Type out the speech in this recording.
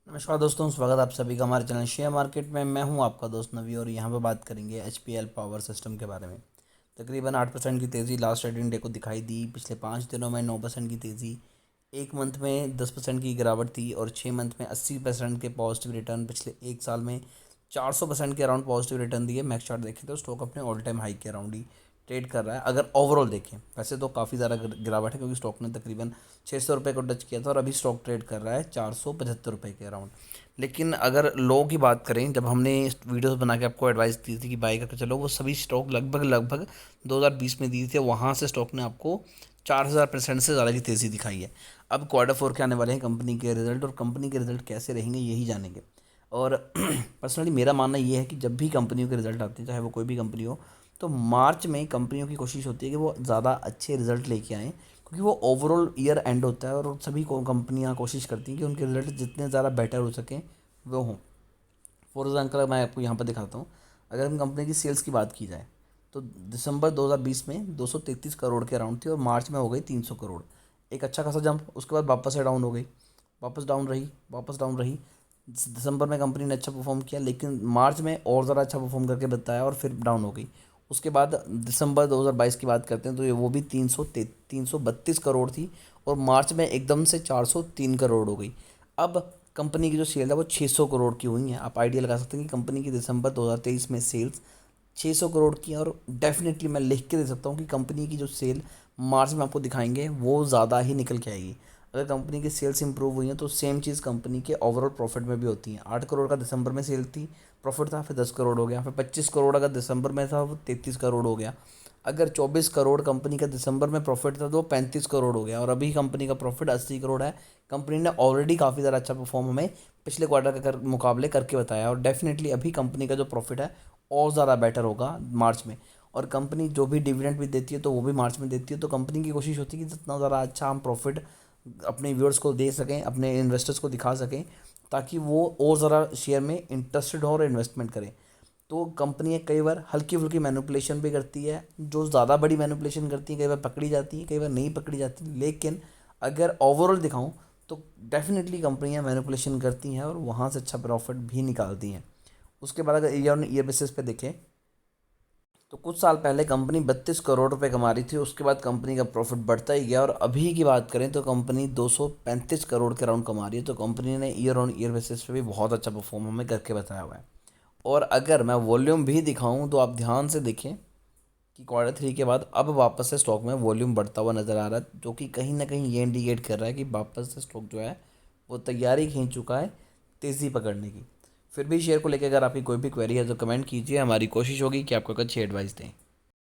नमस्कार दोस्तों, स्वागत आप सभी का हमारे चैनल शेयर मार्केट में। मैं हूं आपका दोस्त नवी और यहां पे बात करेंगे एचपीएल पावर सिस्टम के बारे में। तकरीबन 8% की तेज़ी लास्ट ट्रेडिंग डे को दिखाई दी। पिछले 5 दिनों में 9% की तेज़ी, एक मंथ में 10% की गिरावट थी और 6 मंथ में 80% के पॉजिटिव रिटर्न। पिछले एक साल में 400% के अराउंड पॉजिटिव रिटर्न दिए। मैक्स चार्ट देखें तो स्टॉक अपने ऑल टाइम हाई के अराउंड ही ट्रेड कर रहा है। अगर ओवरऑल देखें, वैसे तो काफ़ी ज़्यादा गिरावट है क्योंकि स्टॉक ने तकरीबन 600 रुपये को टच किया था और अभी स्टॉक ट्रेड कर रहा है 475 रुपये के अराउंड। लेकिन अगर लो की बात करें, जब हमने वीडियोस बना के आपको एडवाइस दी थी कि बाई करके चलो, वो सभी स्टॉक लगभग लगभग 2020 में दी थी। वहाँ से स्टॉक ने आपको 4000% से ज़्यादा की तेज़ी दिखाई है। अब क्वार्टर 4 के आने वाले हैं कंपनी के रिजल्ट, और कंपनी के रिजल्ट कैसे रहेंगे यही जानेंगे। और पर्सनली मेरा मानना ये है कि जब भी कंपनियों के रिजल्ट आते हैं, चाहे वो कोई भी कंपनी हो, तो मार्च में कंपनियों की कोशिश होती है कि वो ज़्यादा अच्छे रिजल्ट लेके आएँ, क्योंकि वो ओवरऑल ईयर एंड होता है और सभी को कंपनियां कोशिश करती हैं कि उनके रिजल्ट जितने ज़्यादा बेटर हो सकें वो हों। फॉर एग्जाम्पल मैं आपको यहाँ पर दिखाता हूँ। अगर हम कंपनी की सेल्स की बात की जाए तो दिसंबर 2020 में 233 करोड़ के अराउंड थी और मार्च में हो गई 300 करोड़। एक अच्छा खासा जंप। उसके बाद वापस से डाउन हो गई, वापस डाउन रही। दिसंबर में कंपनी ने अच्छा परफॉर्म किया, लेकिन मार्च में और ज़्यादा अच्छा परफॉर्म करके बताया और फिर डाउन हो गई। उसके बाद दिसंबर 2022 की बात करते हैं तो ये वो भी 332 करोड़ थी और मार्च में एकदम से 403 करोड़ हो गई। अब कंपनी की जो सेल है वो 600 करोड़ की हुई है। आप आइडिया लगा सकते हैं कि कंपनी की दिसंबर 2023 में सेल्स 600 करोड़ की है, और डेफिनेटली मैं लिख के दे सकता हूँ कि कंपनी की जो सेल मार्च में आपको दिखाएंगे वो ज़्यादा ही निकल के आएगी। अगर कंपनी की सेल्स इंप्रूव हुई हैं तो सेम चीज़ कंपनी के ओवरऑल प्रॉफिट में भी होती है। 8 करोड़ का दिसंबर में सेल थी, प्रॉफिट था, फिर 10 करोड़ हो गया, फिर 25 करोड़ अगर दिसंबर में था वो 33 करोड़ हो गया। अगर 24 करोड़ कंपनी का दिसंबर में प्रॉफिट था तो 35 करोड़ हो गया, और अभी कंपनी का प्रॉफिट 80 करोड़ है। कंपनी ने ऑलरेडी काफ़ी ज़्यादा अच्छा परफॉर्म हमें पिछले क्वार्टर के मुकाबले करके बताया, और डेफिनेटली अभी कंपनी का जो प्रॉफिट है और ज़्यादा बेटर होगा मार्च में। और कंपनी जो भी डिविडेंड भी देती है तो वो भी मार्च में देती है। तो कंपनी की कोशिश होती है कि जितना ज़्यादा अच्छा हम प्रॉफिट अपने व्यूअर्स को दे सकें, अपने इन्वेस्टर्स को दिखा सकें, ताकि वो और ज़रा शेयर में इंटरेस्टेड हो और इन्वेस्टमेंट करें। तो कंपनियाँ कई बार हल्की फुल्की मैनिपुलेशन भी करती है। जो ज़्यादा बड़ी मैनिपुलेशन करती है कई बार पकड़ी जाती है, कई बार नहीं पकड़ी जाती। लेकिन अगर ओवरऑल दिखाऊं तो डेफिनेटली कंपनियां मैनिपुलेशन करती हैं और वहाँ से अच्छा प्रॉफिट भी निकालती हैं। उसके बाद अगर ईयर ऑन ईयर बेसिस पे देखें तो कुछ साल पहले कंपनी 32 करोड़ रुपए कमा रही थी। उसके बाद कंपनी का प्रॉफिट बढ़ता ही गया और अभी की बात करें तो कंपनी 235 करोड़ के अराउंड कमा रही है। तो कंपनी ने ईयर ऑन ईयर बेसिस पे भी बहुत अच्छा परफॉर्म हमें करके बताया हुआ है। और अगर मैं वॉल्यूम भी दिखाऊं तो आप ध्यान से देखें कि क्वार्टर 3 के बाद अब वापस से स्टॉक में वॉल्यूम बढ़ता हुआ नज़र आ रहा है, जो कि कहीं ना कहीं ये इंडिकेट कर रहा है कि वापस से स्टॉक जो है वो तैयारी खींच चुका है तेज़ी पकड़ने की। फिर भी शेयर को लेकर अगर आपकी कोई भी क्वेरी है तो कमेंट कीजिए, हमारी कोशिश होगी कि आपको अच्छी एडवाइस दें।